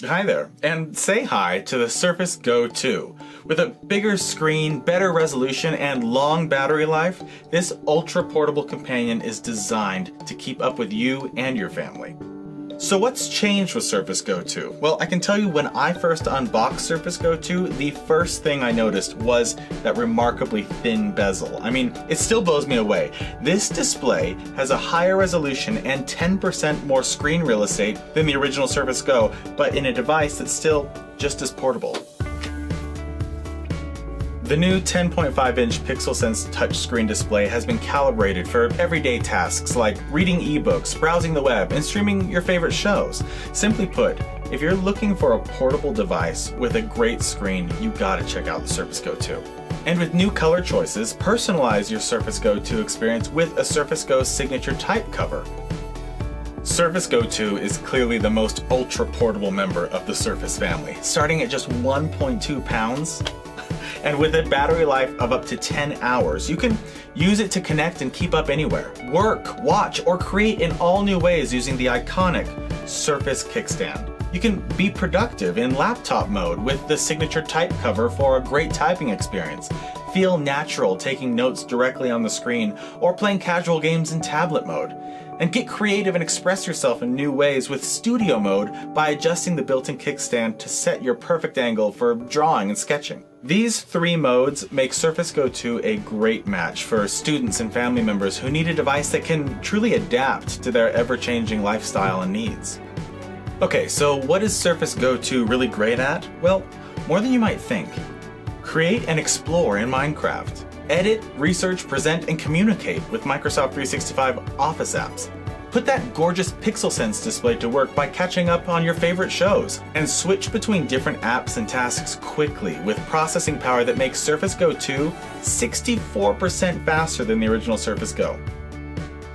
Hi there, and say hi to the Surface Go 2. With a bigger screen, better resolution, and long battery life, this ultra-portable companion is designed to keep up with you and your family. So what's changed with Surface Go 2? Well, I can tell you when I first unboxed Surface Go 2, the first thing I noticed was that remarkably thin bezel. I mean, it still blows me away. This display has a higher resolution and 10% more screen real estate than the original Surface Go, but in a device that's still just as portable. The new 10.5-inch PixelSense touchscreen display has been calibrated for everyday tasks like reading ebooks, browsing the web, and streaming your favorite shows. Simply put, if you're looking for a portable device with a great screen, you gotta check out the Surface Go 2. And with new color choices, personalize your Surface Go 2 experience with a Surface Go signature type cover. Surface Go 2 is clearly the most ultra-portable member of the Surface family, starting at just 1.2 pounds. And with a battery life of up to 10 hours, you can use it to connect and keep up anywhere. Work, watch, or create in all new ways using the iconic Surface Kickstand. You can be productive in laptop mode with the signature type cover for a great typing experience. Feel natural taking notes directly on the screen or playing casual games in tablet mode. And get creative and express yourself in new ways with studio mode by adjusting the built-in kickstand to set your perfect angle for drawing and sketching. These three modes make Surface Go 2 a great match for students and family members who need a device that can truly adapt to their ever-changing lifestyle and needs. Okay, so what is Surface Go 2 really great at? Well, more than you might think. Create and explore in Minecraft. Edit, research, present, and communicate with Microsoft 365 Office apps. Put that gorgeous PixelSense display to work by catching up on your favorite shows. And switch between different apps and tasks quickly with processing power that makes Surface Go 2 64% faster than the original Surface Go.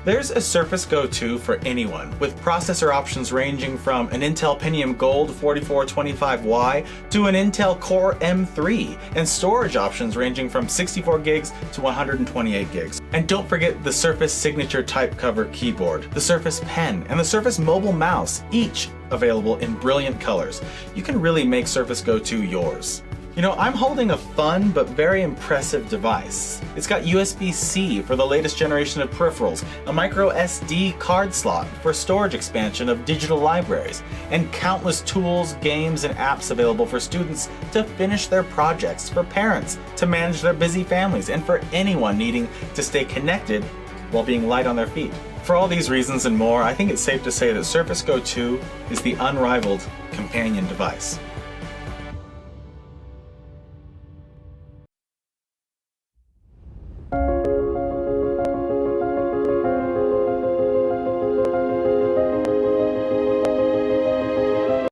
There's a Surface Go 2 for anyone, with processor options ranging from an Intel Pentium Gold 4425Y to an Intel Core M3, and storage options ranging from 64 gigs to 128 gigs. And don't forget the Surface Signature Type Cover keyboard, the Surface Pen, and the Surface Mobile Mouse, each available in brilliant colors. You can really make Surface Go 2 yours. You know, I'm holding a fun but very impressive device. It's got USB-C for the latest generation of peripherals, a micro SD card slot for storage expansion of digital libraries, and countless tools, games, and apps available for students to finish their projects, for parents to manage their busy families, and for anyone needing to stay connected while being light on their feet. For all these reasons and more, I think it's safe to say that Surface Go 2 is the unrivaled companion device.